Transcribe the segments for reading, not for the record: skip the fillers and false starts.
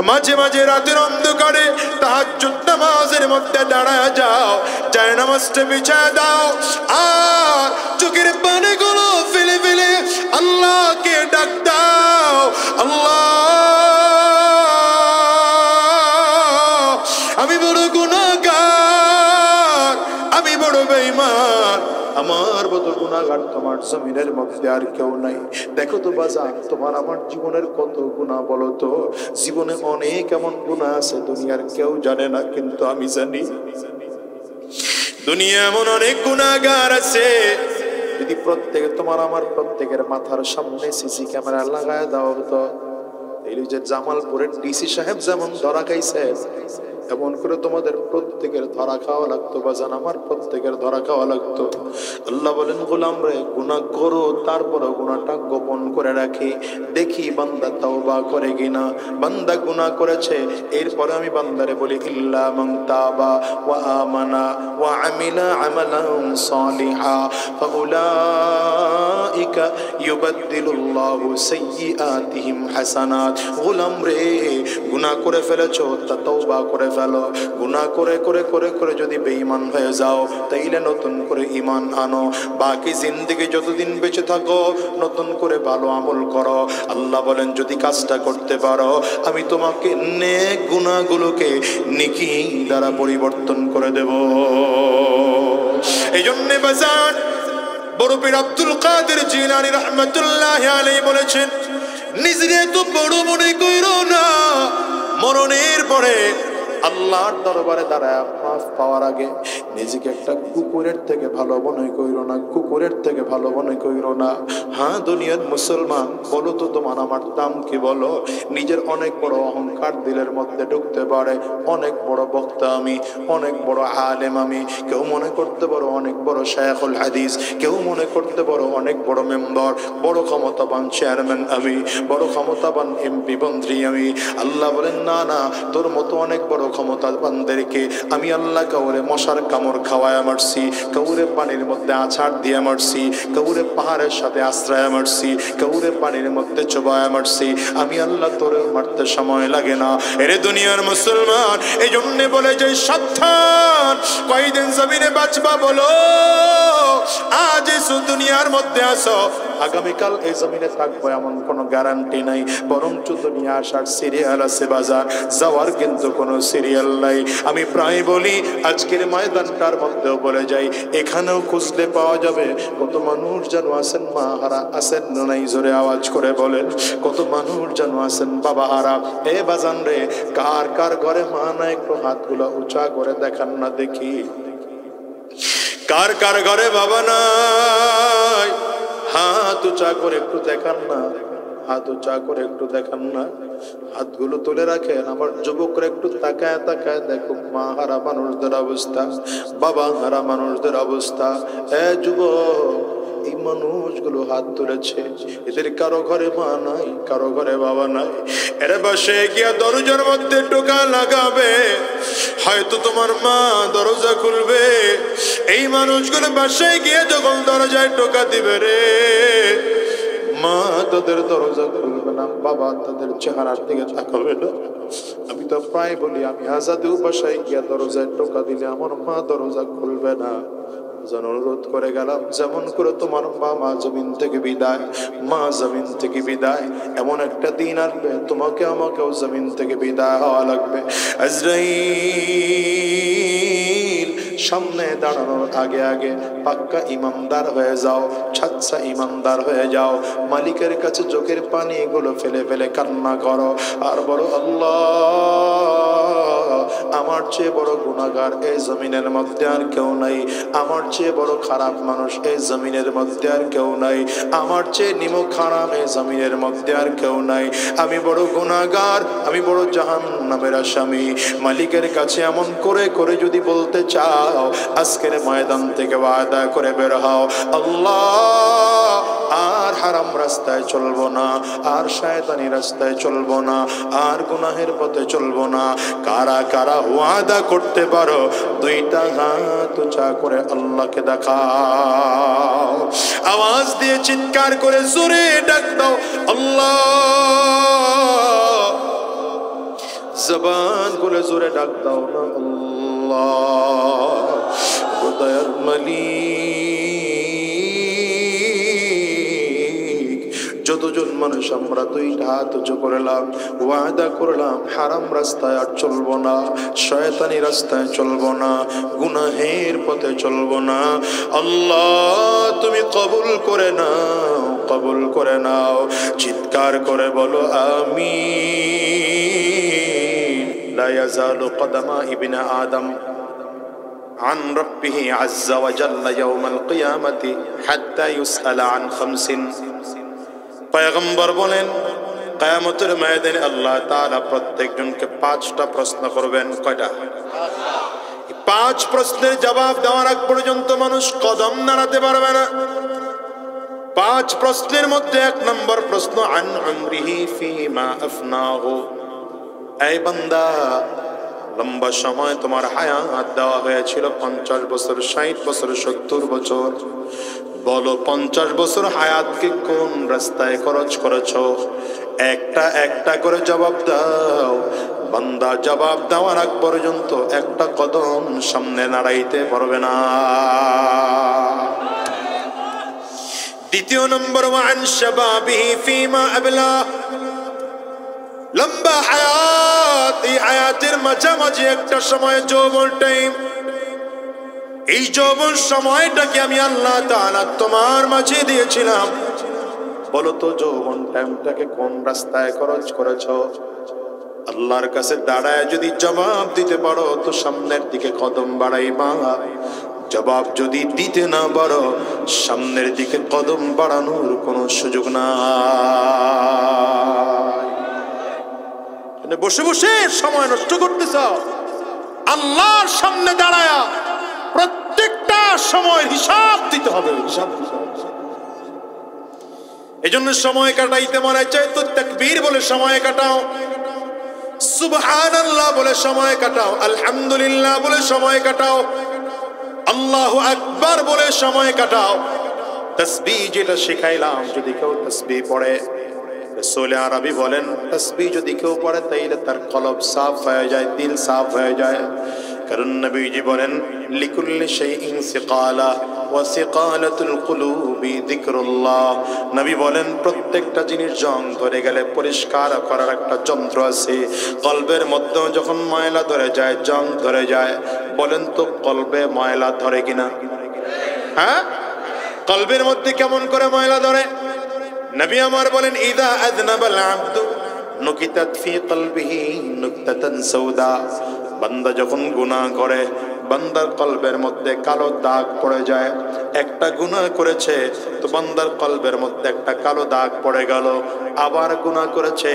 মাঝে মাঝে রাতের অন্ধকারে তাহাজ্জুদ নামাজের মধ্যে দাঁড়ায় যাও, যায় নামাজটা বিছায় দাও, আর চোখের পানিগুলো ফেলে ফেলে আল্লাহকে ডাক দাও, আল্লাহ আমি বড় গুনাহগার, আমি বড় বেঈমান, আমার মতো গুনাহগার তোমার জমিনের মধ্যে আর কেউ নাই। দেখো তো বাজার, তোমার আমার জীবনের কত গুনাহ বলো তো। জীবনে অনেক এমন গুনাহ আছে দুনিয়ার কেউ জানে না, কিন্তু আমি জানি। দুনিয়া এমন অনেক গুনাহগার আছে, যদি প্রত্যেকে তোমার আমার প্রত্যেকের মাথার সামনে সিসি ক্যামেরা লাগায় দাও হতো, এই যে জামালপুরের ডিসি সাহেব যেমন ধরা খাইছে, এমন করে তোমাদের প্রত্যেকের ধরা খাওয়া লাগতো বাজান, আমার প্রত্যেকের ধরা খাওয়া লাগতো। আল্লাহ বলেন, গোলাম রে গুনাহ করো, তারপরে গুনাহটা গোপন করে রাখি, দেখি বান্দা তওবা করে কিনা। বান্দা গুনাহ করেছে, এরপরে আমি বান্দারে বলি ইল্লা মান তাবা ওয়া আমানা ওয়া আমিলা আমালান সালিহা ফাউলাইকা ইউবাদদিলুল্লাহু সাইয়্যাতিহিম হাসানাত। গোলাম রে গুনাহ করে ফেলেছো, তা তওবা করে ফেলো। গুনাহ করে করে করে করে যদি বেঈমান হয়ে যাও, তাইলে নতুন করে ঈমান আনো। বাকি জিন্দেগি যতদিন বেঁচে থাকো নতুন করে ভালো আমল করো। আল্লাহ বলেন, যদি কাজটা করতে পারো আমি তোমাকে নেক গুনাহগুলোকে নেকি দ্বারা পরিবর্তন করে দেব। এই জন্য বাজার বড় পীর আব্দুল কাদের জিলানী রাহমাতুল্লাহি আলাইহি বলেছেন, নিজে তো বড় মনে কইরো না, মরণের পরে আল্লাহর দরবারে দাঁড়ায় মাফ পাওয়ার আগে নিজেকে একটা কুকুরের থেকে ভালো মনে কইরো না, কুকুরের থেকে ভালো মনে কইরো না। হ্যাঁ দুনিয়ার মুসলমান, বলো তো তোমার আমার দাম কি বলো? নিজের অনেক বড় অহংকার দিলের মধ্যে ঢুকতে পারে, অনেক বড় বক্তা আমি, অনেক বড় আলেম আমি। কেউ মনে করতে পারো অনেক বড় শায়খুল হাদিস, কেউ মনে করতে পারো অনেক বড় মেম্বার, বড় ক্ষমতাবান চেয়ারম্যান আমি, বড় ক্ষমতাবান এমপি মন্ত্রী আমি। আল্লাহ বলেন, না না, তোর মতো অনেক বড় ক্ষমতাবানদেরকে আমি আল্লাহ কাউরে মশার কামড় খাওয়ায় মারছি, কাউরে পানির মধ্যে আছাড় দিয়ে মারছি, কাউরে পাহাড়ের সাথে আশ্রয় মারছি, কাউরে পানির মধ্যে চোবায় মারছি। আমি আল্লাহ তোরে মারতে সময় লাগে না। এরে দুনিয়ার মুসলমান, এই জন্য বলে যে সাবধান, কয়দিন জমিনে বাঁচবা বলো? আজ দুনিয়ার মধ্যে আসো, আগামীকাল এই জমিনে থাকবো এমন কোনো গ্যারান্টি নাই। বরঞ্চ দুনিয়া আসার সিরিয়াল আছে বাজার, যাওয়ার কিন্তু কোনো সিরিয়াল নাই। আমি প্রায় বলি, আজকের ময়দানটার মধ্যেও বলে যাই, এখানেও খুঁজলে পাওয়া যাবে কত মানুষ যেন আছেন মা হারা, আছেন নাই জোরে আওয়াজ করে বলেন, কত মানুষ যেন আছেন বাবা হারা। এ বাজান রে, কার কার ঘরে মা না, একটু হাতগুলো উঁচা করে দেখান না দেখি। কার কার ঘরে বাবা নাই, হাত উঁচা করে একটু দেখান না, হাত উঁচা করে একটু দেখান না। হাতগুলো তুলে রাখেন। আমার যুবকরা একটু তাকায় তাকায় দেখুক মা হারা মানুষদের অবস্থা, বাবা হারা মানুষদের অবস্থা। এ যুবক, এই মানুষগুলো হাত তুলেছে, এদের কারো ঘরে মা নাই, কারো ঘরে বাবা নাই। এরা বাসে গিয়া দরজার মধ্যে টোকা লাগাবে, হয়তো তোমার মা দরজা খুলবে। এই মানুষগুলো বাসায় গিয়ে যখন দরজায় টোকা দিবে রে, মা তাদের দরজা খুলবে না, বাবা তাদের চেহারার দিকে তাকাবে না। আমি তো প্রায় বলি, আমি আজাদেও বাসায় গিয়া দরজায় টোকা দিলে আমার মা দরজা খুলবে না। যেন অনুরোধ করে গেলাম, যেমন করে তোমার মা জমিন থেকে বিদায়, মা জমিন থেকে বিদায়, এমন একটা দিন আসবে তোমাকে আমাকেও জমিন থেকে বিদায় হওয়া লাগবে। আজরাইল সামনে দাঁড়ানোর আগে আগে পাক্কা ইমানদার হয়ে যাও, সাচ্চা ইমানদার হয়ে যাও। মালিকের কাছে চোখের পানি এগুলো ফেলে ফেলে কান্না করো আর বলো, আল্লাহ আমার চেয়ে বড় গুনাহগার এই জমিনের মধ্যে আর কেউ নাই, আমার চেয়ে বড় খারাপ মানুষ এই জমিনের মধ্যে আর কেউ নাই, আমার চেয়ে নিমক খারাপ এই জমিনের মধ্যে আর কেউ নাই। আমি বড় গুনাহগার, আমি বড় জাহান্নামের আসামি। মালিকের কাছে এমন করে করে যদি বলতে চাও, আজকের ময়দান থেকে ওয়াদা করে বের হও, আল্লাহ আর হারাম রাস্তায় চলবো না, আর শয়তানি রাস্তায় চলবো না, আর গুনাহের পথে চলবো না। কারা কারা ওয়াদা করতে পারো? দুইটা হাত উঁচা করে আল্লাহকে দেখাও, আওয়াজ দিয়ে চিৎকার করে জোরে ডাক দাও, আল্লাহ জবান খুলে জোরে ডাক দাও না আল্লাহ। দয়ার মালিক, যতজন মানুষ আমরা দুইটা হাত উঁচু করলাম, ওয়াদা করলাম হারাম রাস্তায় আর চলবো না, শয়তানি রাস্তায় চলবো না, গুনাহের পথে চলবো না। আল্লাহ তুমি কবুল করে নাও, কবুল করে নাও। চিৎকার করে বলো আমিন। লা ইয়াজালু কদমা ইবনে আদম عن ربه عز وجل يوم القيامة حتى يسأل عن خمس। পয়গম্বর বলেন কিয়ামতের ময়দানে আল্লাহ তাআলা প্রত্যেকজনকে 5টা প্রশ্ন করবেন। কয়টা? 5 প্রশ্নের জবাব দেওয়ার আগ পর্যন্ত মানুষ কদম নাড়াতে পারবে না। 5 প্রশ্নের মধ্যে 1 নম্বর প্রশ্ন আন উমরিহি ফিমা আফনাহু। এই বান্দা, লম্বা সময় তোমার হায়াত দেওয়া হয়েছিল 50 বছর, 60 বছর, 70 বছর। বলো 50 বছর হায়াতকে কোন রাস্তায় খরচ করেছো? একটা একটা করে জবাব দাও। বান্দা জবাব দেওয়ার আগ পর্যন্ত একটা কদম সামনে নাড়াইতে পারবে না। দ্বিতীয় নম্বর ওয়ান শাবাবিহি ফিমা আবলা। লম্বা হায়াত, এই হায়াতের মাঝামাঝি একটা সময় যৌবন টাইম। এই যৌবন সময়টাকে আমি আল্লাহ তাআলা তোমার মাঝে দিয়েছিলাম। বলো তো যৌবন টাইমটাকে কোন রাস্তায় খরচ করেছো? আল্লাহর কাছে দাঁড়ায় যদি জবাব দিতে পারো তো সামনের দিকে কদম বাড়াইবা। জবাব যদি দিতে না পারো সামনের দিকে কদম বাড়ানোর কোনো সুযোগ নাই। বসে বসে সময় নষ্ট করতেছ? আল্লাহর সামনে দাঁড়ায়া প্রত্যেকটা সময় হিসাব দিতে হবে, হিসাব দিতে হবে। এই জন্য সময় কাটাইতে মনে চাই তো তাকবীর বলে সময় কাটাও, সুবহানাল্লাহ বলে সময় কাটাও, আলহামদুলিল্লাহ বলে সময় কাটাও, আল্লাহু আকবার বলে সময় কাটাও। তাসবিহ যেটা শিখাইলাম, যদি কেউ তাসবিহ পড়ে, রাসূল আরবি বলেন তাসবিহ যদি কেউ পড়ে তাইলে তার কলব সাফ হয়ে যায়, দিল সাফ হয়ে যায়। কারণ নবীজি বলেন লিকুল্লি শাইইন সিকালা ওয়া সিকালাতুল কুলুবি যিকরুল্লাহ। নবী বলেন প্রত্যেকটা জিনিস জং ধরে গেলে পরিষ্কার করার একটা যন্ত্র আছে। কলবের মধ্যে যখন ময়লা ধরে যায়, জং ধরে যায়, বলেন তো কলবে ময়লা ধরে কিনা? হ্যাঁ, কলবের মধ্যে কেমন করে ময়লা ধরে? নবী আমার বলেন ইদা আযনাবাল আবদু নুকিতাত ফি কলবিহি নুকতাতান সাউদা। বান্দা যখন গুনাহ করে, বান্দার কলবের মধ্যে কালো দাগ পড়ে যায়। একটা গুনাহ করেছে তো বান্দার কলবের মধ্যে একটা কালো দাগ পড়ে গেল, আবার গুনাহ করেছে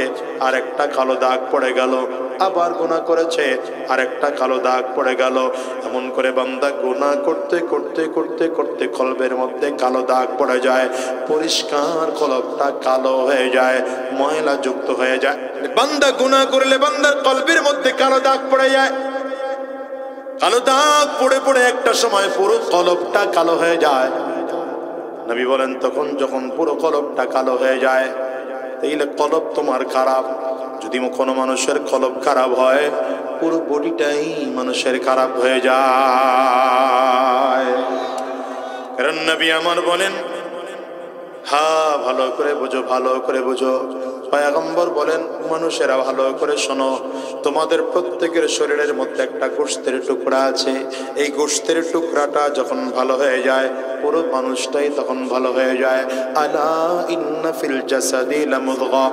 আর একটা কালো দাগ পড়ে গেল, আবার গুনাহ করেছে আর একটা কালো দাগ পড়ে গেল। এমন করে বান্দা গুনাহ করতে করতে করতে করতে কলবের মধ্যে কালো দাগ পড়ে যায়, পরিষ্কার কলবটা কালো হয়ে যায়, ময়লা যুক্ত হয়ে যায়। বান্দা গুনাহ করলে বান্দার কলবের মধ্যে কালো দাগ পড়ে যায়। কালো দাগ পড়ে পড়ে একটা সময় পুরো কলবটা কালো হয়ে যায়। নবী বলেন তখন যখন পুরো কলবটা কালো হয়ে যায় তাইলে কলব তোমার খারাপ। যদি কোনো মানুষের কলব খারাপ হয় পুরো বডিটাই মানুষের খারাপ হয়ে যায়। কারণ নবী আমার বলেন, হ্যাঁ ভালো করে বুঝো, ভালো করে বুঝো। পয়গম্বর বলেন মানুষেরা ভালো করে শোনো, তোমাদের প্রত্যেকের শরীরের মধ্যে একটা গোশতের টুকরা আছে। এই গোশতের টুকরাটা যখন ভালো হয়ে যায় পুরো মানুষটাই তখন ভালো হয়ে যায়। আলা ইন্না ফিল জাসাদি লামুদগা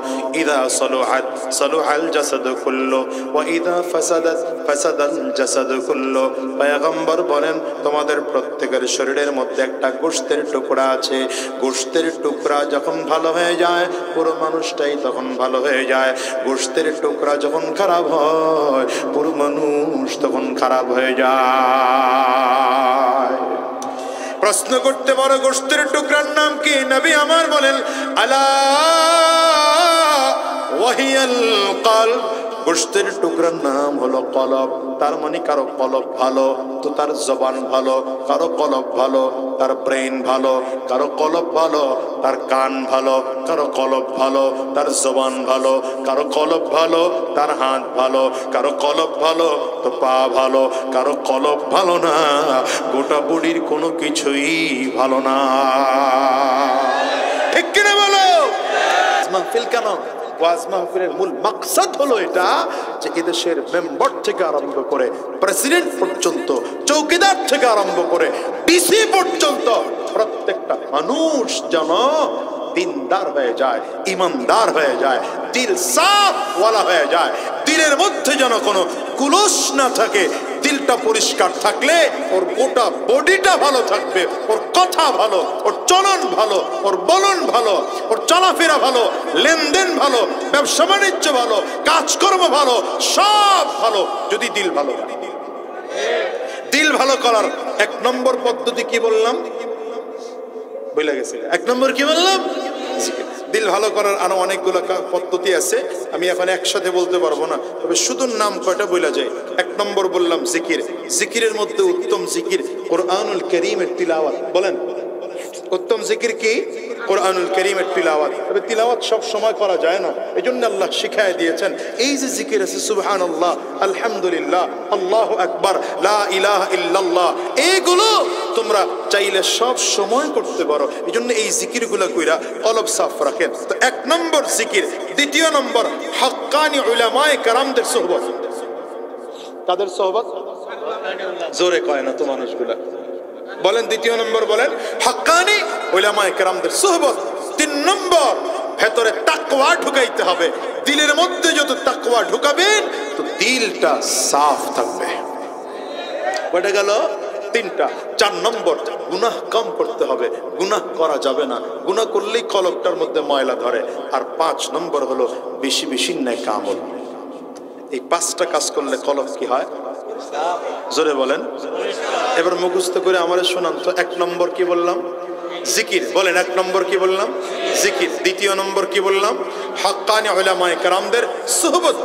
ইযা সালুহাত সালুহাল জাসাদু কুল্লু ওয়া ইযা ফাসাদাত ফাসাদাল জাসাদু কুল্লু। পয়গম্বর বলেন তোমাদের প্রত্যেকের শরীরের মধ্যে একটা গোশতের টুকরা আছে। গোশতের টুকরা যখন ভালো হয়ে যায় পুরো মানুষটাই তখন ভালো হয়ে যায়। গোশতের টুকরা যখন খারাপ হয় পুরো মানুষ তখন খারাপ হয়ে যায়। প্রশ্ন করতে পারো গোশতের টুকরার নাম কি? নবী আমার বলেন আলা ওয়াহিয়াল কলব গোশতের টুকরার নাম হলো কলব। তার মানে কারো কলব ভালো তো তার জবান ভালো, কারো কলব ভালো তার ব্রেন ভালো, কারো কলব ভালো তার কান ভালো, কারো কলব ভালো তার জবান ভালো, কারো কলব ভালো তার হাত ভালো, কারো কলব ভালো তো পা ভালো, কারো কলব ভালো না গোটা বডির কোনো কিছুই ভালো না। ঠিক কিনা বলো? মাহফিল কেন? ওয়াজ মাহফিলের মূল মাকসাদ হলো এটা যে এদেশের মেম্বার থেকে আরম্ভ করে প্রেসিডেন্ট পর্যন্ত, চৌকিদার থেকে আরম্ভ করে ডিসি পর্যন্ত প্রত্যেকটা মানুষ যেন দিনদার হয়ে যায়, ইমানদার হয়ে যায়, দিল সাফ ওয়ালা হয়ে যায়, দিলের মধ্যে যেন কোনো কুলস না থাকে। দিলটা পরিষ্কার থাকলে ওর গোটা বডিটা ভালো থাকবে, ওর কথা ভালো, ওর চলন ভালো, ওর বলন ভালো, ওর চলাফেরা ভালো, লেনদেন ভালো, ব্যবসা বাণিজ্য ভালো, কাজকর্ম ভালো, সব ভালো যদি দিল ভালো। দিল ভালো করার এক নম্বর পদ্ধতি কি বললাম? বলে গেছে। এক নম্বর কি বললাম? দিল ভালো করার আরো অনেকগুলো পদ্ধতি আছে, আমি এখন একসাথে বলতে পারবো না, তবে শুধু নাম কয়টা বলা যায়। এক নম্বর বললাম জিকির। জিকিরের মধ্যে উত্তম জিকির কোরআনুল কারীমের তিলাওয়াত। বলেন উত্তম জিকির কি? কোরআনুল কারীমের তিলাওয়াত। তবে তিলাওয়াত সব সময় করা যায় না, এজন্য আল্লাহ শিখায় দিয়েছেন এই যে জিকির আছে সুবহানাল্লাহ, আলহামদুলিল্লাহ, আল্লাহু আকবার, লা ইলাহা ইল্লাল্লাহ, এইগুলো তোমরা চাইলে সব সময় করতে পারো। এজন্য এই জিকিরগুলো কইরা কলব সাফ রাখেন। তো এক নম্বর জিকির। দ্বিতীয় নম্বর হাক্কানি উলামায়ে কেরামদের সোহবত। কাদের সোহবত? জোরে কয় না তো মানুষগুলা। বলেন দ্বিতীয় নম্বর বলেন হাক্কানি উলামায়ে কেরামদের সোহবত। তিন নম্বর ভেতরে তাকওয়া ঢুকাইতে হবে। দিলের মধ্যে যত তাকওয়া ঢুকাবেন তো দিলটা সাফ থাকবে। কয়টা গেল? তিনটা। চার নম্বর গুনাহ কম করতে হবে, গুনাহ করা যাবে না, গুনাহ করলেই কলবটার মধ্যে ময়লা ধরে। আর পাঁচ নম্বর হলো বেশি বেশি নেক আমল। এই পাঁচটা কাজ করলে কলব কি হয়? জোরে বলেন। এবার মুখস্থ করে আমারে শোনান তো। এক নম্বর কি বললাম? জিকির। বলেন এক নম্বর কি বললাম? জিকির। দ্বিতীয় নম্বর কি বললাম? হাক্কানি উলামায়ে কেরামদের সুহবত।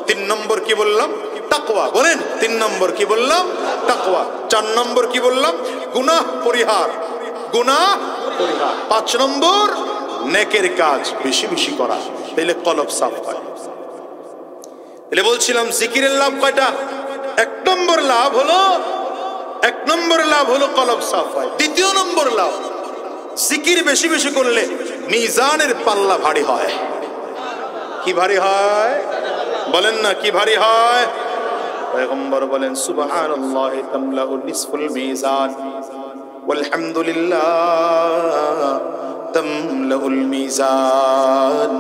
তিন নম্বর কি বললাম? তাকওয়া। বলেন তিন নম্বর কি বললাম? তাকওয়া। চার নম্বর কি বললাম? গুনাহ পরিহার, গুনাহ পরিহার। পাঁচ নম্বর নেকের কাজ বেশি বেশি করা, তাহলে কলব সাফ হয়। তাহলে বলছিলাম জিকিরের লাভ কয়টা? এক নম্বর লাভ হলো, এক নম্বর লাভ হলো কলব সাফ হয়। দ্বিতীয় নম্বর লাভ, জিকির বেশি বেশি করলে মিজানের পাল্লা ভারী হয়। কি ভারী হয়? বলেন না কি ভারী হয়? পয়গম্বর বলেন সুবহানাল্লাহি তামলাউ নিসফুল মিজান ওয়ালহামদুলিল্লাহ তামলাউল মিজান।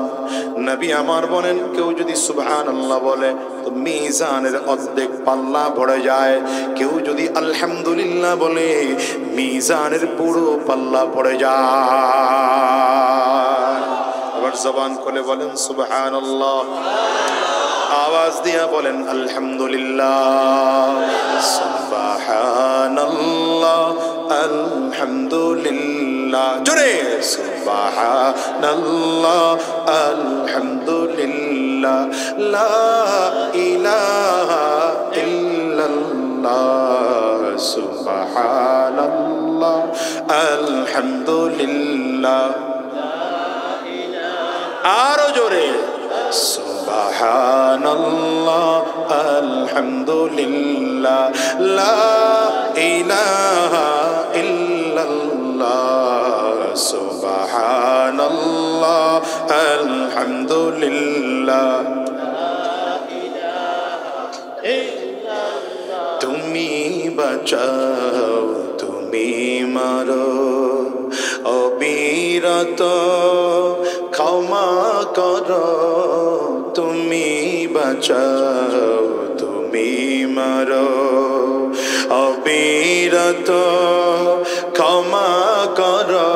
নবী আমার বলেন কেউ যদি সুবহানাল্লাহ বলে তো মিজানের অর্ধেক পাল্লা ভরে যায়, কেউ যদি আলহামদুলিল্লাহ বলে মিজানের পুরো পাল্লা ভরে যায়। আবার জবান খুলে বলেন সুবহানাল্লাহ, আওয়াজ দিয়া বলেন আলহামদুলিল্লাহ, সুবহানাল্লাহ, আলহামদুলিল্লাহ। জোরে সুবহানাল্লাহ, আলহামদুলিল্লাহ, লা ইলাহা ইল্লাল্লাহ, সুবহানাল্লাহ, আলহামদুলিল্লাহ। আরো জোরে সুবহানাল্লাহ, আলহামদুলিল্লাহ, লা ইলাহা ইল্লাল্লাহ, সুবহানাল্লাহ, আলহামদুলিল্লাহ। তুমি বাঁচাও, তুমি মারো, অবিরত ক্ষমা করো। তুমি বাঁচাও, তুমি মারো, অবিরত ক্ষমা করো।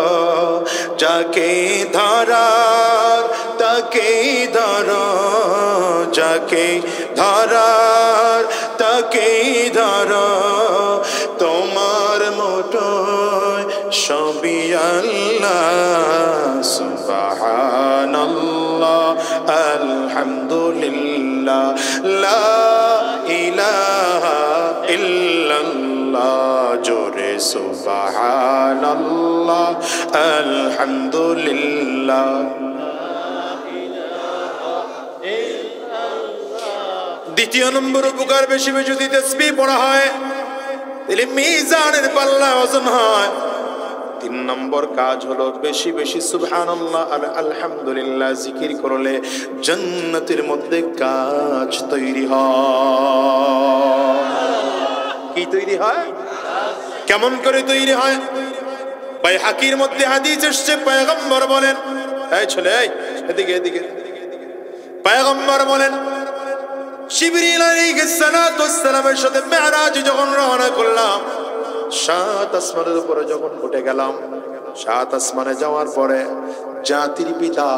যাকে ধরার তাকে ধরো, যাকে ধরার তাকে ধরো। তোমার মোটয় সবই আল্লাহ। সুবহানাল্লাহ, আলহামদুলিল্লাহ, সুবহানাল্লাহ আলহামদুলিল্লাহ। দ্বিতীয় নম্বর উপকার, বেশি বেশি যদি তাসবিহ পড়া হয় তাহলে মিজানের পাল্লায় ওজন হয়। তিন নম্বর কাজ হলো বেশি বেশি সুবহানাল্লাহ আর আলহামদুলিল্লাহ জিকির করলে জান্নাতের মধ্যে কাজ তৈরি হয়। কি তৈরি হয়? কেমন করে তৈরি হয়? বাইহাকির মধ্যে হাদিস এসেছে, পয়গম্বর বলেন, এই ছেলে এদিকে এদিকে, পয়গম্বর বলেন জিবরিল আলাইহিস সালাতু ওয়াস সালামের সাথে মেরাজ যখন রওনা করলাম, 7 আসমানের উপরে যখন উঠে গেলাম, 7 আসমানে যাওয়ার পরে জাতির পিতা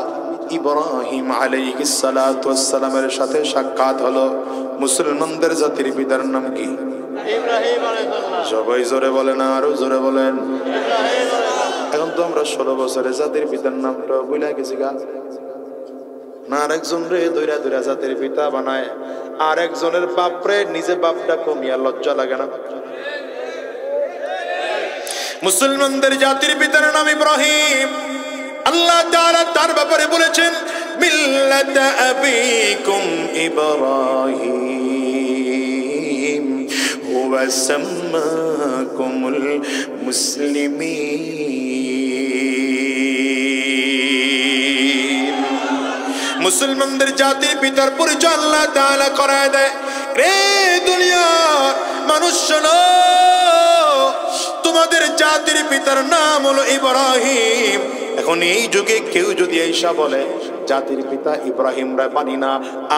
ইব্রাহিম আলাইহিস সালাতু ওয়াস সালামের সাথে সাক্ষাৎ হলো। মুসলমানদের জাতির পিতার নাম কি? ইব্রাহিম আলাইহিস সালাম। সবাই জোরে বলেন, আরো জোরে বলেন। এখন তো আমরা 16 বছরের জাতির পিতার নামটা ভুলে গেছি গা। না, আরেকজন রে দৈরা দৈরা জাতির পিতা বানায়, আর একজনের বাপরে নিজে বাপটা কমিয়া লজ্জা লাগে না? মুসলমানদের জাতির পিতার নাম ইব্রাহিম। আল্লাহ তাআলা তার ব্যাপারে বলেছেন মিল্লাত আবিকুম ইব্রাহিম হুয়া সাম্মাকুমুল মুসলিমিন। মুসলমানদের জাতির পিতার পরিচয় আল্লাহ তাআলা করায় দেয়। রে দুনিয়ার মানুষ শোনো, তোমাদের জাতির পিতার নাম হলো ইব্রাহিম। এখন এই যুগে কেউ যদি এইসা বলে জাতির পিতা ইব্রাহিম রা মানি না,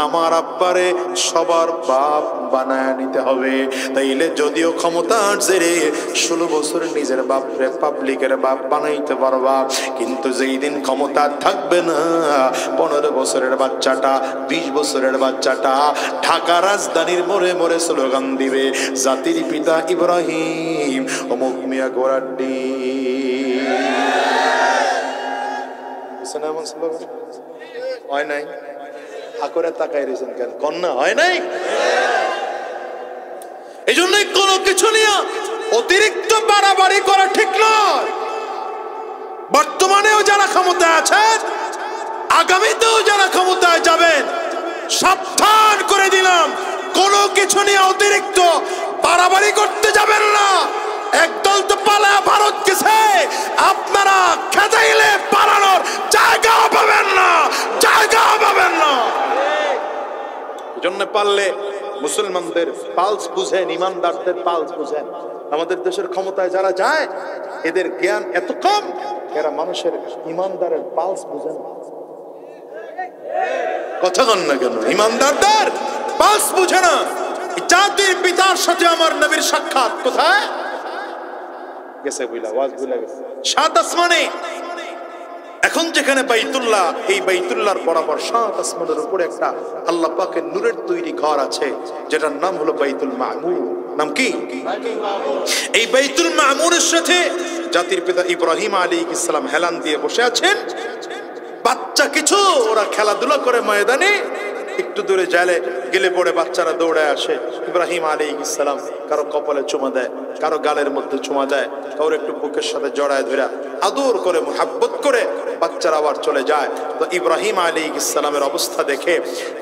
আমার আব্বারে সবার বাপ বানায় নিতে হবে, তাইলে যদিও ক্ষমতা আছে রে 16 বছর নিজের বাপরে পাবলিকের বাপ বানাইতে পারবা, কিন্তু যেই দিন ক্ষমতা থাকবে না 15 বছরের বাচ্চাটা 20 বছরের বাচ্চাটা ঢাকা রাজধানীর মোড়ে মোড়ে স্লোগান দিবে জাতির পিতা ইব্রাহিম অমুক মিয়া গোরাড্ডি। হয় নাই? আকরে তাকাই রয়েছেন কেন? কন্যা হয় নাই? এই জন্যই কোনো কিছু নিয়ে অতিরিক্ত বাড়াবাড়ি করা ঠিক নয়। বর্তমানেও যারা ক্ষমতায় আছেন, আগামীতেও যারা ক্ষমতায় যাবেন, সাবধান করে দিলাম, কোনো কিছু নিয়ে অতিরিক্ত বাড়াবাড়ি করতে যাবেন না। একদল তো পালা ভারত গেছে, আপনারা খেদাইলে পালানোর জায়গা পাবেন না, জায়গা পাবেন না। এজন্য পারলে মুসলমানদের পালস বুঝেন, ইমানদারদের পালস বুঝেন। আমাদের দেশের ক্ষমতায় যারা যায় এদের জ্ঞান এত কম, এরা মানুষের ইমানদারের পালস বুঝেন না। কথা বল না কেন? ইমানদারদের পালস বুঝে না। জাতির পিতার সাথে আমার নবীর সাক্ষাৎ কোথায় গেছে? বুঝলা, ওয়াজ ভুলে গেছে। 7 আসমানে। এখন যেখানে বাইতুল্লাহ, এই বাইতুল্লাহর বরাবর 7 আসমানের উপরে একটা আল্লাহ পাকের নূরের তৈরি ঘর আছে, যেটার নাম হলো বাইতুল মামুর। নাম কি? এই বাইতুল মামুরের সাথে জাতির পিতা ইব্রাহিম আলাইহিস সালাম হেলান দিয়ে বসে আছেন। বাচ্চা কিছু ওরা খেলাধুলা করে ময়দানে, একটু দূরে গেলে পরে বাচ্চারা দৌড়ায় আসে। ইব্রাহিম আলাইহিস সালাম কারো কপালে চুমা দেয়, কারো গালের মধ্যে চুমা দেয়, কারো একটু বুকের সাথে জড়ায় ধরে আদর করে মুহাব্বত করে বাচ্চারা আবার চলে যায়। তো ইব্রাহিম আলাইহিস সালামের অবস্থা দেখে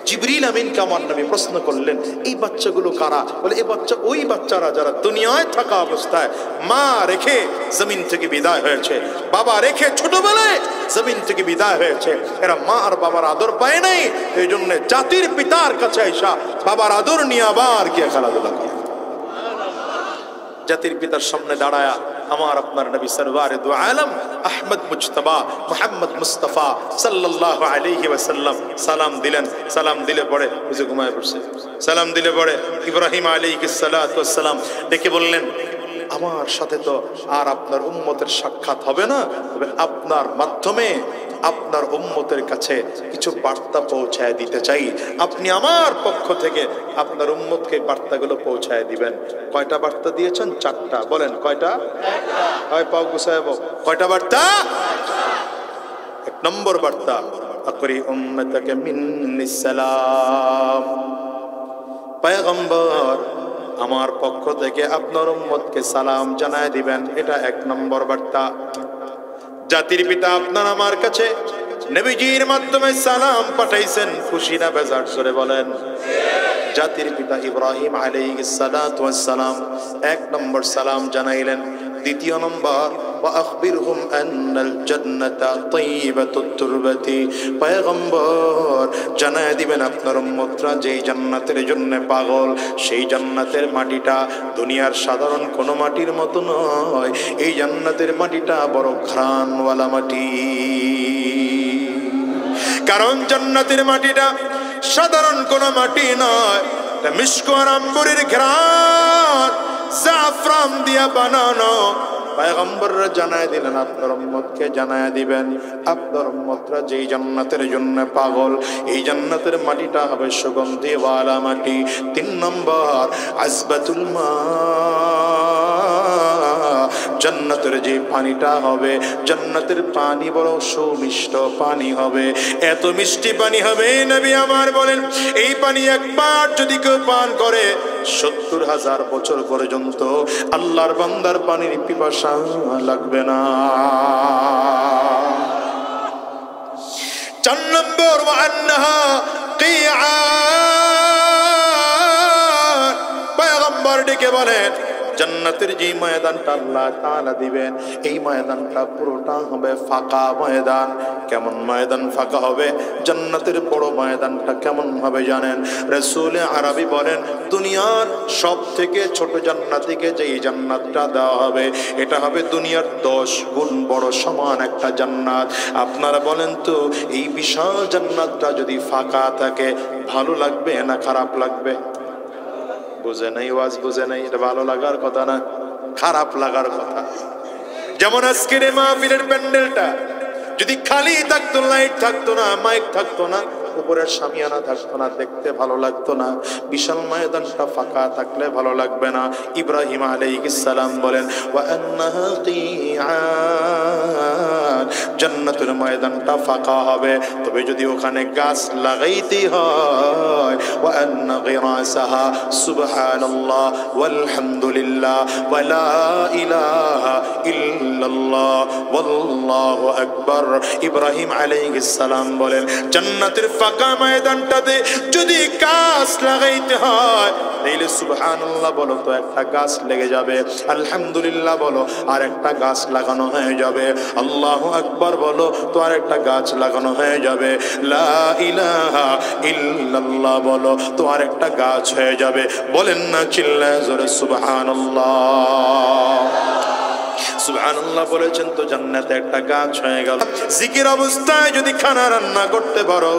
জিবরিল আমিনকে আমার নবী প্রশ্ন করলেন, এই বাচ্চাগুলো কারা? বলে এই বাচ্চা ওই বাচ্চারা যারা দুনিয়ায় থাকা অবস্থায় মা রেখে জমিন থেকে বিদায় হয়েছে, বাবা রেখে ছোটবেলায় জমিন থেকে বিদায় হয়েছে। এরা মা আর বাবার আদর পায় নাই, এই জন্য জাতির পিতার কাছে আইসা বাবার আদর নিয়ে আবার গিয়ে খেলাধুলা করে। জাতির পিতার সামনে দাঁড়ায়া আমার আপনার নবী সরওয়ারে দু আলম আহমদ মুজতবা মুহাম্মদ মুস্তাফা সাল্লাল্লাহু আলাইহি ওয়াসাল্লাম সালাম দিলেন। সালাম দিলে পড়ে বুঝে ঘুমায় পড়ছে। সালাম দিলে পড়ে ইব্রাহিম আলাইহিস সালাতু ওয়াস সালাম ডেকে বললেন, আমার সাথে তো আর আপনার উম্মতের সাক্ষাৎ হবে না, তবে আপনার মাধ্যমে আপনার উম্মতের কাছে কিছু বার্তা পৌঁছায় দিতে চাই। আপনি আমার পক্ষ থেকে আপনার উম্মতকে বার্তাগুলো পৌঁছায় দিবেন। কয়টা বার্তা দিয়েছেন? 4টা। বলেন কয়টা? হয় পাও গুছায় বল। কয়টা বার্তা? 1 নম্বর বার্তা, আকরি উম্মতাকে মিন্নিস সালাম। পয়গম্বর আমার পক্ষ থেকে আপনার উম্মতকে সালাম জানায় দিবেন। এটা 1 নম্বর বার্তা। জাতির পিতা আপনার আমার কাছে নবীজির মাধ্যমে সালাম পাঠাইছেন, খুশি না বেজার? জোরে বলেন। জাতির পিতা ইব্রাহিম আলাইহিস সালাতু ওয়াস সালাম 1 নম্বর সালাম জানাইলেন। দ্বিতীয় নম্বর, ওয়া আখবিরহুম আন্নাল জান্নাতা তাইয়্যিবাতুত তুরবাতি, পয়গম্বর জানায় দিবেন আপনার উম্মতরা যেই জান্নাতের জন্য পাগল, সেই জান্নাতের মাটিটা দুনিয়ার সাধারণ কোনো মাটির মতো নয়। এই জান্নাতের মাটিটা বড় ঘ্রাণওয়ালা মাটি। কারণ জান্নাতের মাটিটা সাধারণ কোনো মাটি নয়, এটা মিশক আর আম্বরের ঘ্রাণ, জাফরান দিয়া বানানো। পয়গম্বররা জানায় দিলেন, আপনার উম্মতকে জানায় দিবেন, আপনার উম্মতরা যেই জান্নাতের জন্য পাগল, এই জান্নাতের মাটিটা হবে সুগন্ধিওয়ালা মাটি। 3 নম্বর, আজবাতুল মা, জান্নাতের যে পানিটা হবে, জান্নাতের পানি বড় সুমিষ্ট পানি হবে। এত মিষ্টি পানি হবে, নবী আমার বলেন, এই পানি একবার যদি কেউ পান করে 70,000 বছর পর্যন্ত আল্লাহর বান্দার পানির পিপাসা লাগবে না। 4 নম্বর, ওয়া আন্নাহা কিআন, পয়গম্বর ডেকে বলেন, জান্নাতের যে ময়দানটা আল্লাহ তাআলা দিবেন, এই ময়দানটা পুরোটা হবে ফাঁকা ময়দান। কেমন ময়দান ফাঁকা হবে? জান্নাতের বড় ময়দানটা কেমন হবে জানেন? রাসূল আরবি বলেন, দুনিয়ার সব থেকে ছোট জান্নাতিকে যে এই জান্নাতটা দেওয়া হবে, এটা হবে দুনিয়ার 10 গুণ বড় সমান একটা জান্নাত। আপনারা বলেন তো, এই বিশাল জান্নাতটা যদি ফাঁকা থাকে ভালো লাগবে না খারাপ লাগবে? বুঝে নাই, ওয়াজ বুঝে নাই। এটা ভালো লাগার কথা না, খারাপ লাগার কথা। যেমন আজকের মাহফিলের প্যান্ডেলটা যদি খালি থাকতো, লাইট থাকতো না, মাইক থাকতো না, উপরের শামিয়ানা থাকতো না, দেখতে ভালো লাগতো না। বিশাল ময়দানটা ফাঁকা থাকলে ভালো লাগবে না। ইব্রাহিম আলাইহিস সালাম বলেন, ওয়া আন্নাহা কিআন, জান্নাতের ময়দানটা ফাঁকা হবে, তবে যদি ওখানে গাছ লাগাইতে হয়, ওয়া আন্না গিরাসাহা সুবহানাল্লাহ ওয়ালহামদুলিল্লাহ ওয়া লা ইলাহা ইল্লাল্লাহ ওয়াল্লাহু আকবার। ইব্রাহিম আলাইহিস সালাম বলেন, জান্নাতের ফাঁকা ময়দানটাতে যদি গাছ লাগাইতে হয়, তাহলে সুবহানাল্লাহ বলো তো একটা গাছ লেগে যাবে, আলহামদুলিল্লাহ বলো আর একটা গাছ লাগানো হয়ে যাবে, আল্লাহু আকবার বলো তো আর একটা গাছ লাগানো হয়ে যাবে, লা ইলাহা ইল্লাল্লাহ বলো তো আর একটা গাছ হয়ে যাবে। বলেন না চিল্লায় জোরে সুবহানাল্লাহ। সুবহানাল্লাহ বলেছেন তো জান্নাতে একটা গাছ হয়ে গেল। জিকির অবস্থায় যদি খানা রান্না করতে পারো,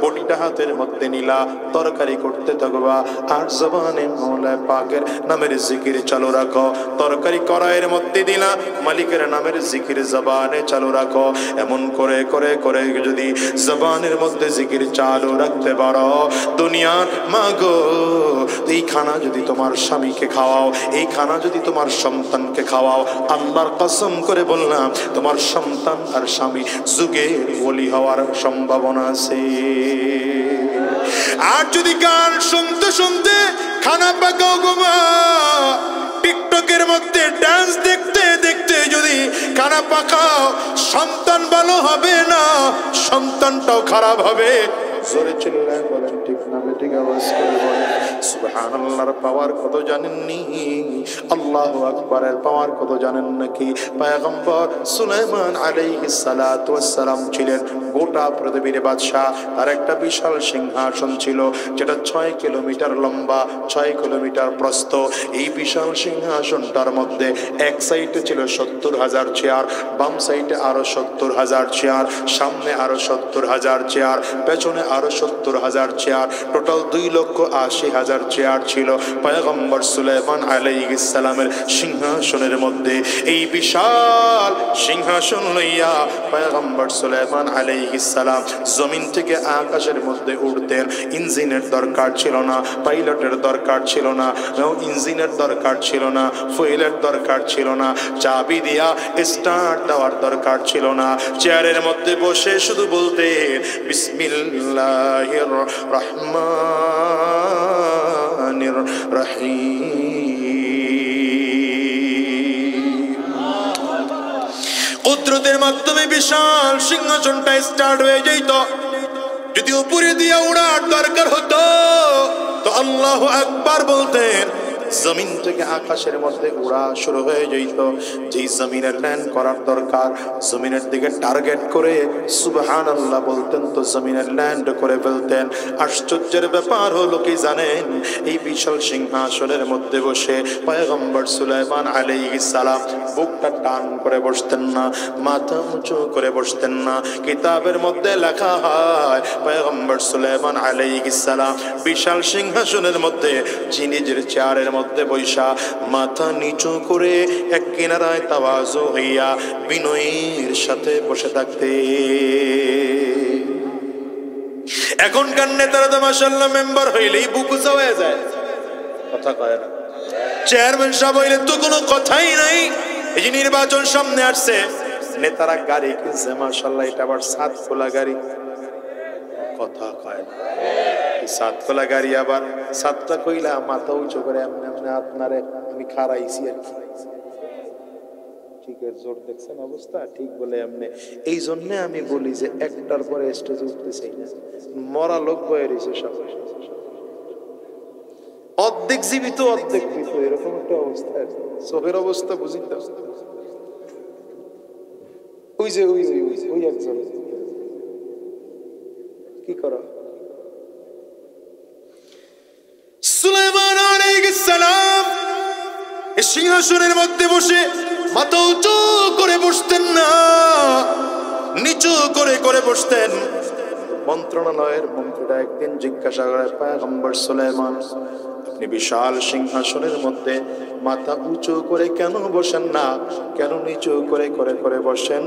বটিটা হাতের মধ্যে নিলা, তরকারি করতে থাকবা, আর জবানে মওলা পাকের নামের জিকির চালু রাখো। তরকারি কড়াইয়ের মধ্যে দিলা, মালিকের নামের জিকির জবানে চালু রাখো। এমন করে করে করে যদি জবানের মধ্যে জিকির চালু রাখতে পারো, দুনিয়ার মাগো, এই খানা যদি তোমার স্বামীকে খাওয়াও, এই খানা যদি তোমার সন্তানকে খাওয়াও, আল্লাহর কসম করে বললাম তোমার সন্তান আর স্বামী যুগে ওলি হওয়ার সম্ভাবনা আছে। আর যদি গান শুনতে শুনতে খানা পাকাও গোমা, টিকটকের মধ্যে ডান্স দেখতে দেখতে যদি খানা পাকাও, সন্তান ভালো হবে না, সন্তানটাও খারাপ হবে। জোরে চিল্লায় বলেন ঠিক না ঠিক? আওয়াজ করে বলেন সুবহানাল্লাহর পাওয়ার কত জানেননি? আল্লাহু আকবারের পাওয়ার কত জানেন নাকি? পয়গম্বর সুলাইমান আলাইহিস সালাতু ওয়াস সালাম ছিলেন গোটা পৃথিবীর বাদশা। তার একটা বিশাল সিংহাসন ছিল, যেটা 6 কিলোমিটার লম্বা, 6 কিলোমিটার প্রস্থ। এই বিশাল সিংহাসনটার মধ্যে এক সাইডে ছিল 70,000 চেয়ার, বাম সাইডে আরো 70,000 চেয়ার, সামনে আরো 70,000 চেয়ার, পেছনে আরো 70,000 চেয়ার, টোটাল 2,80,000 চেয়ার ছিল পয়গম্বর সুলাইমান আলাইহিস সালামের সিংহাসনের মধ্যে। এই বিশাল সিংহাসন লইয়া পয়গম্বর সুলাইমান আলাইহিস সালাম জমিন থেকে আকাশের মধ্যে উঠতেন। ইঞ্জিনের দরকার ছিল না, পাইলটের দরকার ছিল না, ইঞ্জিনের দরকার ছিল না, ফুয়েলের দরকার ছিল না, চাবি দিয়া স্টার্ট দেওয়ার দরকার ছিল না। চেয়ারের মধ্যে বসে শুধু বলতেন বিসমিল্লাহির রহমানির রহিম। কুদরতের মাধ্যমে বিশাল সিংহাসনটা স্টার্ট হয়ে যেত। যদি উপরে দিয়ে উড়ার দরকার হতো তো আল্লাহু আকবার বলতেন, জমিন থেকে আকাশের মধ্যে উড়া শুরু হয়ে যেত। যেই জমিনের ল্যান্ড করার দরকার, জমিনের দিকে টার্গেট করে সুবহানাল্লাহ বলতেন তো জমিনের ল্যান্ড করে ফেলতেন। আশ্চর্যের ব্যাপার হলো কি জানেন, এই বিশাল সিংহাসনের মধ্যে বসে পয়গম্বর সুলাইমান আলাইহিস সালাম বুকটা টান করে বসতেন না, মাথা উঁচু করে বসতেন না। কিতাবের মধ্যে লেখা হয় পয়গম্বর সুলাইমান আলাইহিস সালাম বিশাল সিংহাসনের মধ্যে নিজের চেয়ারের মধ্যে বৈশা মাথা নিচু করে এক কিনারায় তাওয়াজু হইয়া বিনয়ের সাথে বসে থাকতে। এখনকার নেতারা তো মাশাআল্লাহ মেম্বার হইলেই বুকুচা হয়ে যায়, কথা কয় না। চেয়ারম্যান সাহেব হইলে তো কোনো কথাই নাই। এই যে নির্বাচন সামনে আসছে, নেতারা গাড়ি কিনছে মাশাআল্লাহ, এটা আবার 7 খোলা গাড়ি, কথা কয় না। সাত খোলা গাড়ি আবার 7টা কইলা মাথা উঁচু করে এমনি এমনি আপনারে আমি খারাইছি আর কি। ঠিক এর জোর দেখছেন অবস্থা, ঠিক বলে এমনি। এই জন্য আমি বলি যে একটার পরে স্টেজে উঠতে চাই না, মরা লোক বয়ে রয়েছে সব, অর্ধেক জীবিত অর্ধেক মৃত, এরকম একটা অবস্থা। চোখের অবস্থা বুঝিতে ওই যে ওই একজন কি করা। সুলাইমান আলাইহিস সালাম এই সিংহাসনের মধ্যে বসে মাথা উঁচু করে বসতেন না, নিচু করে করে বসতেন। মন্ত্রণালয়ের মন্ত্রীরা একদিন জিজ্ঞাসা করে, পয়গম্বর সুলাইমান আপনি বিশাল সিংহাসনের মধ্যে মাথা উঁচু করে কেন বসেন না, কেন নিচু করে করে করে বসেন?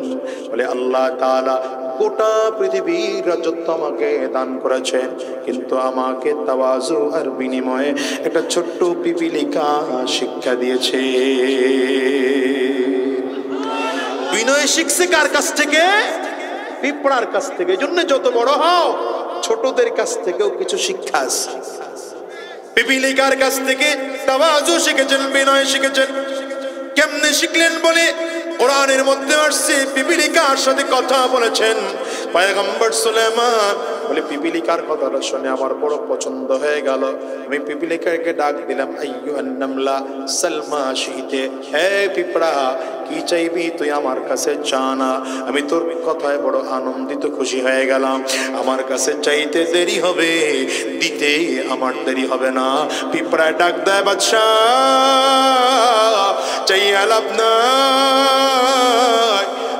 বলে আল্লাহ তাআলা গোটা পৃথিবীর রাজত্ব আমাকে দান করেছেন, কিন্তু আমাকে তাওয়াজু আর বিনিময়ে একটা ছোট্ট পিপিলিকা শিক্ষা দিয়েছে। বিনয় শিখছে কার কাছ থেকে? পিঁপড়ার কাছ থেকে। এজন্য যত বড় হও ছোটদের কাছ থেকেও কিছু শিক্ষা আছে। পিপিলিকার কাছ থেকে তাওয়াজু শিখেছেন, বিনয় শিখেছেন। কেমনে শিখলেন? বলে কোরআনের মধ্যে আসছে পিপিলিকার সাথে কথা বলেছেন পয়গম্বর সুলাইমান। বলে পিপিলিকার কথাটা শুনে আমার বড় পছন্দ হয়ে গেল। আমি পিপিলিকাকে ডাক দিলাম, আইয়ুহান নামলা সালমা শিতে, হে পিঁপড়া কি চাইবি তুই আমার কাছে চা না। আমি তোর কথায় বড় আনন্দিত খুশি হয়ে গেলাম। আমার কাছে চাইতে দেরি হবে, দিতে আমার দেরি হবে না। পিঁপড়া ডাক দেয়, বাদশা চাইয়া লাভ নাই।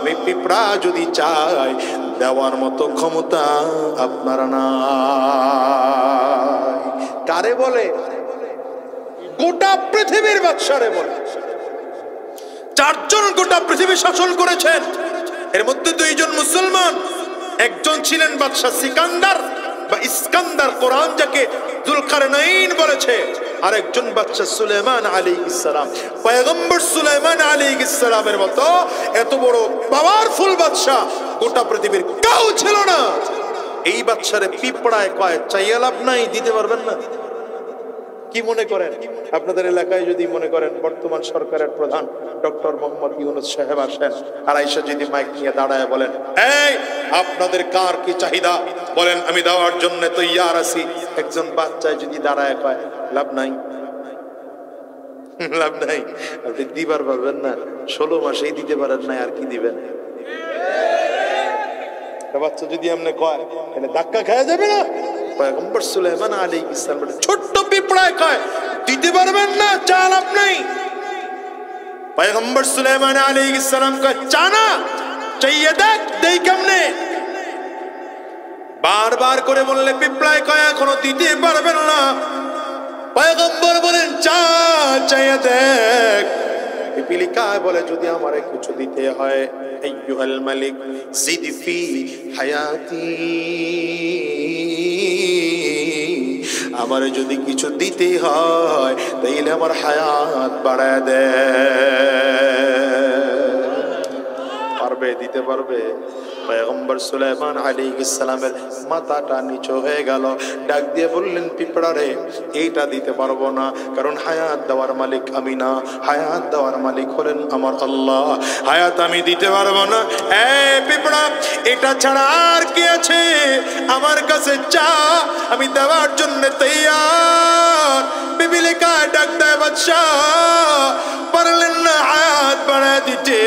আমি পিঁপড়া যদি চাই দেওয়ার মতো ক্ষমতা আপনারা না। কারে বলে? গোটা পৃথিবীর বাদশারে বলে। 4 জন গোটা পৃথিবী শাসন করেছেন, এর মধ্যে 2 জন মুসলমান, একজন ছিলেন বাদশা সিকান্দার বা ইস্কান্দার, কোরআন যাকে যুলকারনাইন বলেছে, আর একজন বাদশা সুলাইমান আলাইহিস সালাম। পয়গম্বর সুলাইমান আলাইহিস সালামের মতো এত বড় পাওয়ারফুল বাদশা গোটা পৃথিবীর কেউ ছিল না। এই বাদশারে পিঁপড়ায় কয় চাইয়া লাভ নাই, দিতে পারবেন না। কি মনে করেন আপনাদের এলাকায় যদি মনে করেন বর্তমান সরকারের প্রধান ডক্টর মোহাম্মদ ইউনূস সাহেব আসেন, আর আইসা যদি মাইক নিয়ে দাঁড়ায় বলেন, এই আপনাদের কার কি চাহিদা বলেন, আমি দেওয়ার জন্য তৈয়ার আছি। একজন বাচ্চায় যদি দাঁড়ায় কয় লাভ নাই, লাভ নাই, আপনি দিবার পারবেন না। 16 মাসেই দিতে পারেন না, আর কি দিবেন? বাচ্চা যদি এমনি কয় তাহলে ধাক্কা খাওয়া যাবে না। পয়গম্বর সুলাইমান আলাইহিস সালাম ছোট্ট পিঁপড়ায় কয় দিতে পারবেন না, চা লাভ নাই। পয়গম্বর সুলাইমান আলাইহিস সালাম কয় চা না, চাইয়ে দেখ দেই কেমনে। বারবার করে বললে পিঁপড়ায় কয় এখনো দিতে পারবেন না। পয়গম্বর বলেন চা চাইয়ে দেখ। পিপিলিকায় বলে যদি আমারে কিছু দিতে হয়, আইয়ুহাল মালিক জিদ ফি হায়াতি, আমারে যদি কিছু দিতে হয় তাইলে আমার হায়াত বাড়ায় দে। পারবে? দিতে পারবে? পয়গম্বর সুলাইমান আলাইহিস সালামের মাথাটা নিচু হয়ে গেল। ডাক দিয়ে বললেন, পিঁপড়া রে, এইটা দিতে পারবো না, কারণ হায়াত দেওয়ার মালিক আমি না, হায়াত দেওয়ার মালিক হলেন আমার আল্লাহ, হায়াত আমি দিতে পারবো না। পিঁপড়া, এটা ছাড়া আর কি আছে আমার কাছে, চা, আমি দেওয়ার জন্য তৈয়ার। পিপিলিকা ডাক দেয়, বাদশাহ পারলেন না হায়াত বাড়ায় দিতে,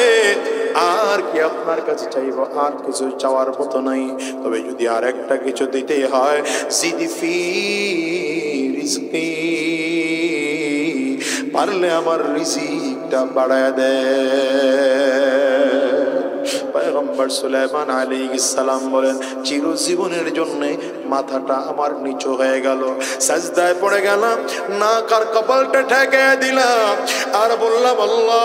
আর কি আপনার কাছে চাইবো, আর কিছু চাওয়ার মতো নাই, তবে যদি আর একটা কিছু দিতে হয়, জিদিফি রিজকি, পারলে আমার রিজিকটা বাড়ায় দেয়। পয়গম্বর সুলাইমান আলাইহিস সালাম বলেন, চিরজীবনের জন্য মাথাটা আমার নিচু হয়ে গেল, সাজদায় পড়ে গেলাম, নাক আর কপালটা ঠেকে দিলাম, আর বললাম, আল্লাহ,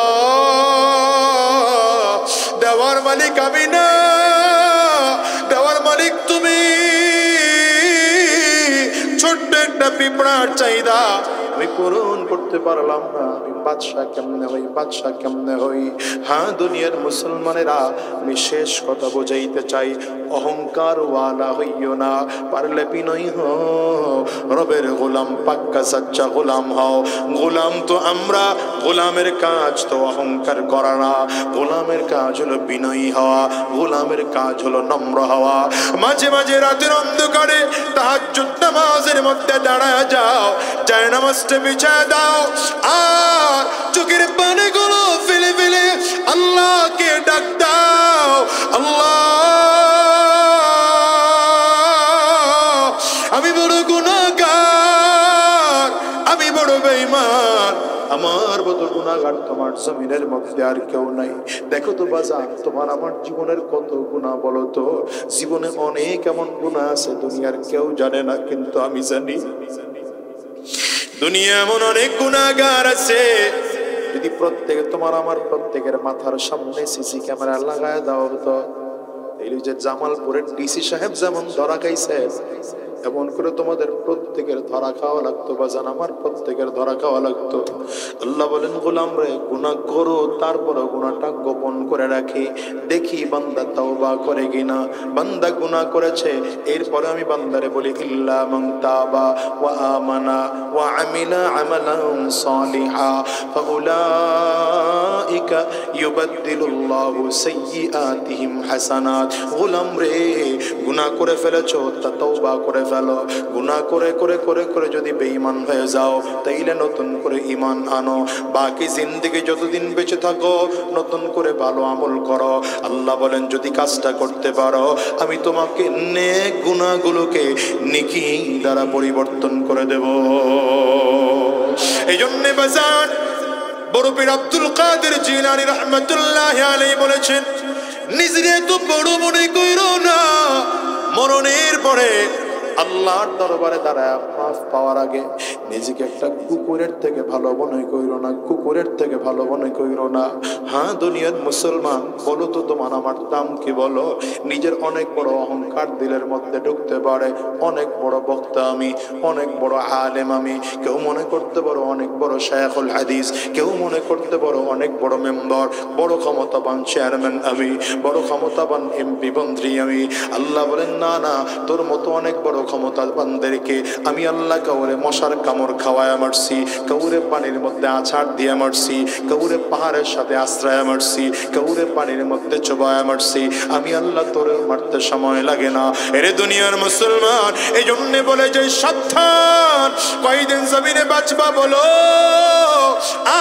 দেওয়ার মালিক আমি না, দেওয়ার মালিক তুমি। ছোট্ট একটা পিঁপড়ার চাহিদা আমি পূরণ করতে পারলাম না, আমি বাদশাহ কেমনে হই, বাদশাহ কেমনে হই। হ্যাঁ দুনিয়ার মুসলমানেরা, আমি শেষ কথা বোঝাইতে চাই, অহংকার ওয়ালা হইও না, পারলে বিনয়ী হও, রবের গোলাম, পাক্কা সাচ্চা গোলাম হও। গোলাম তো আমরা, গোলামের কাজ তো অহংকার করা না, গোলামের কাজ হলো বিনয়ী হওয়া, গোলামের কাজ হলো নম্র হওয়া। মাঝে মাঝে রাতের অন্ধকারে তাহাজ্জুদ নামাজের মধ্যে দাঁড়ায় যাও, যায় নামাজটা বিছায় দাও, আর চোখের পানিগুলো ফেলে ফেলে আল্লাহকে ডাক দাও, আল্লাহ, আমি বড় গুনাহগার, আমি বড় বেঈমান, আমার মতো গুনাহগার তোমার জমিনের মধ্যে আর কেউ নাই। দেখো তো বাজার, তোমার আমার জীবনের কত গুনাহ বলো তো, জীবনে অনেক এমন গুনাহ আছে দুনিয়ার কেউ জানে না, কিন্তু আমি জানি। দুনিয়া এমন অনেক গুনাহগার আছে, যদি প্রত্যেকে, তোমার আমার প্রত্যেকের মাথার সামনে সিসি ক্যামেরা লাগায় দেওয়া হতো, এই যে জামালপুরের ডিসি সাহেব যেমন ধরা খাইছে, এমন করে তোমাদের প্রত্যেকের ধরা খাওয়া লাগতো, বাজান আমার প্রত্যেকের ধরা খাওয়া লাগতো। আল্লাহ বলেন, গোলাম রে, গুনাহ করো, তারপরে গুনাহটা গোপন করে রাখি, দেখি বান্দা তাওবা করে কিনা। বান্দা গুনাহ করেছে, এরপরে আমি বান্দারে বলি, ইল্লা মান তাবা ওয়া আমানা ওয়া আমিলা আমালান সালিহা ফাউলাইকা ইউবাদদিলুল্লাহু সাইয়্যাতিহিম হাসানাত। গোলাম রে, গুনাহ করে ফেলেছো, তা তাওবা করে ফেলো। গুনাহ করে করে করে করে যদি বেঈমান হয়ে যাও, তাইলে নতুন করে ঈমান আনো, বাকি জিন্দেগি যতদিন বেঁচে থাকো নতুন করে ভালো আমল করো। আল্লাহ বলেন, যদি কাজটা করতে পারো, আমি তোমাকে নেক গুনাহগুলোকে নেকি দ্বারা পরিবর্তন করে দেব। এই জন্য বাজার বড় পীর আব্দুল কাদের জিলানী রাহমাতুল্লাহি আলাইহি বলেছেন, নিজেরে তো বড় মনে কইরো না, মরণের পরে আল্লাহর দরবারে দাঁড়ায় মাফ পাওয়ার আগে নিজেকে একটা কুকুরের থেকে ভালো মনে কইরো না, কুকুরের থেকে ভালো মনে কইরো না। হ্যাঁ দুনিয়ার মুসলমান, বলো তো তোমার আমার দাম কি বলো? নিজের অনেক বড় অহংকার দিলের মধ্যে ঢুকতে পারে, অনেক বড় বক্তা আমি, অনেক বড় আলেম আমি, কেউ মনে করতে পারো অনেক বড় শায়খুল হাদিস, কেউ মনে করতে পারো অনেক বড় মেম্বার, বড় ক্ষমতাবান চেয়ারম্যান আমি, বড় ক্ষমতাবান এমপি মন্ত্রী আমি। আল্লাহ বলেন, না না, তোর মতো অনেক বড় ক্ষমতাবানদেরকে আমি আল্লাহ কাউরে মশার কামড় খাওয়ায় মারছি, কাউরে পানির মধ্যে আছাড় দিয়ে মারছি, কাউরে পাহাড়ের সাথে আশ্রয় মারছি, কাউরে পানির মধ্যে চোবায় মারছি। আমি আল্লাহ তোরে মারতে সময় লাগে না। এরে দুনিয়ার মুসলমান, এই জন্যে বলে যে সাবধান, কয়দিন জমিনে বাঁচবা বলো?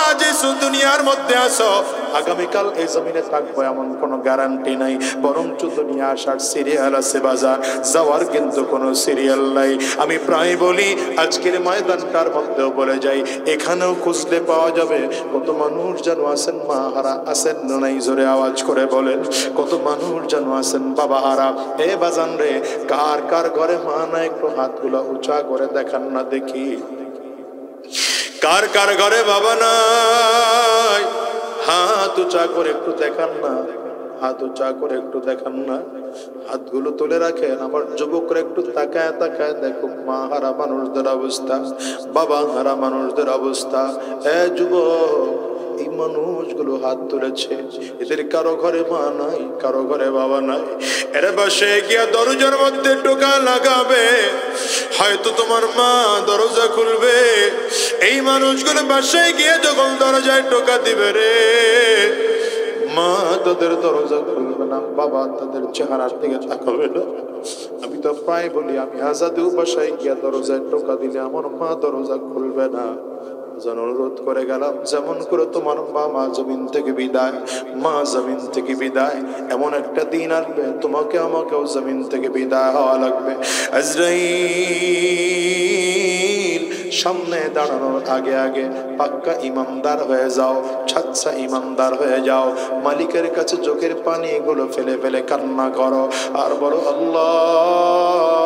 আজ এসো দুনিয়ার মধ্যে আসো, আগামীকাল এই জমিনে থাকবো এমন কোনো গ্যারান্টি নাই, বরঞ্চ দুনিয়া আসার সিরিয়াল আছে বাজার, যাওয়ার কিন্তু কোনো সিরিয়াল নাই। আমি প্রায় বলি, আজকের ময়দানটার মধ্যেও বলে যাই, এখানেও খুঁজলে পাওয়া যাবে কত মানুষ যেন আছেন মা হারা, আছেন নাই জোরে আওয়াজ করে বলেন, কত মানুষ যেন আছেন বাবা হারা। এ বাজান রে, কার কার ঘরে মা না, একটু হাতগুলো উঁচা করে দেখান না দেখি। কার কার ঘরে বাবা নাই, হাত উঁচা করে একটু দেখান না, হাত উঁচা করে একটু দেখান না, হাতগুলো তুলে রাখেন। আমার যুবকরা একটু তাকায় তাকায় দেখো মা হারা মানুষদের অবস্থা, বাবা হারা মানুষদের অবস্থা। এ যুবক, এই মানুষগুলো হাত তুলেছে, এদের কারো ঘরে মা নাই, কারো ঘরে বাবা নাই। এরা বাসে গিয়া দরজার মধ্যে টোকা লাগাবে, হয়তো তোমার মা দরজা খুলবে। এই মানুষগুলো বাসায় গিয়ে যখন দরজায় টোকা দিবে রে, মা তাদের দরজা খুলবে না, বাবা তাদের চেহারার দিকে তাকাবে না। আমি তো প্রায় বলি, আমি আজাদু বাসায় গিয়া দরজায় টোকা দিলে আমার মা দরজা খুলবে না। যেন অনুরোধ করে গেলাম, যেমন করে তোমার মা জমিন থেকে বিদায়, মা জমিন থেকে বিদায়, এমন একটা দিন আসবে তোমাকে আমাকেও জমিন থেকে বিদায় হওয়া লাগবে। আজরাইল সামনে দাঁড়ানোর আগে আগে পাক্কা ইমানদার হয়ে যাও, ছাচ্ছা ইমানদার হয়ে যাও। মালিকের কাছে চোখের পানি গুলো ফেলে ফেলে কান্না করো আর বলো, আল্লাহ,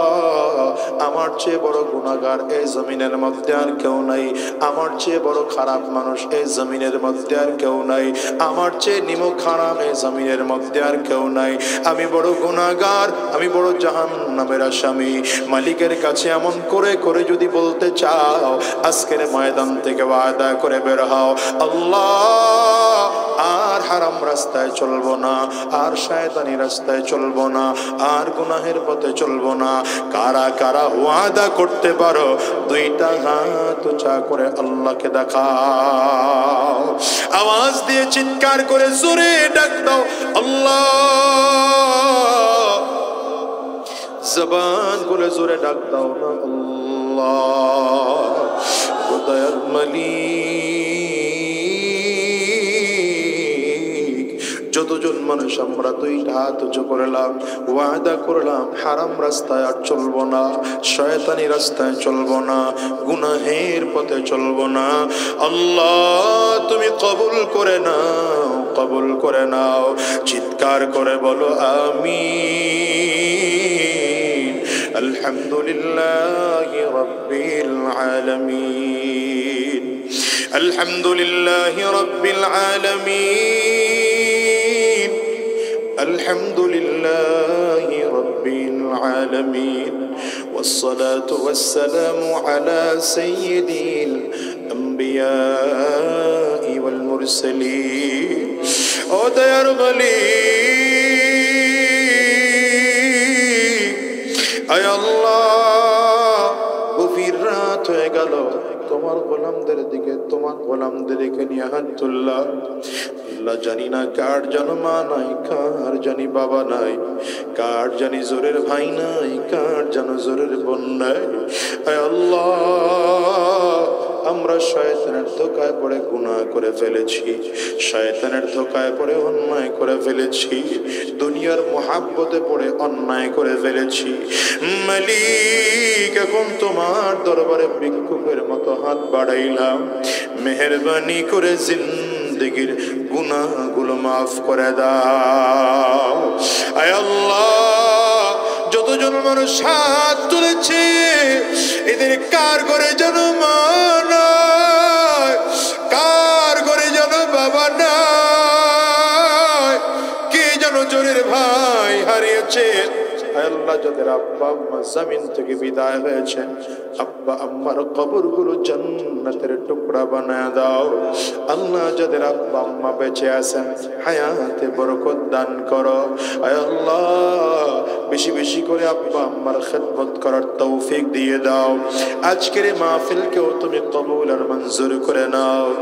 আমার চেয়ে বড় গুনাহগার এই জমিনের মধ্যে আর কেউ নাই, আমার চেয়ে বড় খারাপ মানুষ এই জমিনের মধ্যে আর কেউ নাই, আমার চেয়ে নিমক খারাপ এই জমিনের মধ্যে আর কেউ নাই। আমি বড় গুনাহগার, আমি বড় জাহান্নামের আসামি। মালিকের কাছে এমন করে করে যদি বলতে চাও, আজকের ময়দান থেকে ওয়াদা করে বের হও, আল্লাহ আর হারাম রাস্তায় চলবো না, আর শয়তানি রাস্তায় চলবো না, আর গুনাহের পথে চলবো না। কারা কারা ওয়াদা করতে পারো? দুইটা হাত উঁচা করে আল্লাহকে দেখাও, আওয়াজ দিয়ে চিৎকার করে জোরে ডাক দাও, আল্লাহ। জবান খুলে জোরে ডাক দাও না, আল্লাহ। দয়ার মালিক, যতজন মানুষ আমরা দুইটা হাত উঁচু করলাম, ওয়াদা করলাম হারাম রাস্তায় আর চলবো না, শয়তানি রাস্তায় চলবো না, গুনাহের পথে চলবো না। আল্লাহ তুমি কবুল করে নাও, কবুল করে নাও। চিৎকার করে বলো আমিন। আলহামদুলিল্লাহি রাব্বিল আলামিন, আলহামদুলিল্লাহি রাব্বিল আলামিন, আলহামদুলিল্লাহি রাব্বিল আলামিন। والصلاة والسلام على سيد الأنبياء والمرسلين। ও দয়ার মালিক, আয় আল্লাহ, গভীর রাত হয়ে গেল, তোমার গোলামদের দিকে, তোমার গোলামদের দিকে নিয়ে হাত তুললাম। আল্লাহ, জানি না কার যেন মা নাই, কার জানি বাবা নাই, কার জানি জোরের ভাই নাই, কার যেন জোরের বোন নাই। আয় আল্লাহ, আমরা শয়তানের ধোকায় পড়ে গুনাহ করে ফেলেছি, শয়তানের ধোকায় পড়ে অন্যায় করে ফেলেছি, দুনিয়ার মোহাব্বতে পড়ে অন্যায় করে ফেলেছি। মালিক, এখন তোমার দরবারে ভিক্ষুকের মতো হাত বাড়াইলাম, মেহেরবানি করে জিন্দেগির গুনাহগুলো মাফ করে দাও। আয় আল্লাহ, যতজন মানুষ হাত তুলেছে, এদের কার ঘরে যেন মা নাই, কার ঘরে যেন বাবা নাই, কে যেন জোরের ভাই হারিয়েছে। আল্লাহ, যাদের আব্বা আম্মা জমিন থেকে বিদায় হয়েছে, আব্বা আম্মার কবরগুলো জান্নাতের টুকরা বানায় দাও। আল্লাহ, যাদের আব্বা আম্মা বেঁচে আছেন, হায়াতে বরকত দান করো। আয় আল্লাহ, বেশি বেশি করে আব্বা আম্মার খেদমত করার তৌফিক দিয়ে দাও। আজকের মাহফিলকেও তুমি কবুল আর মঞ্জুর করে নাও।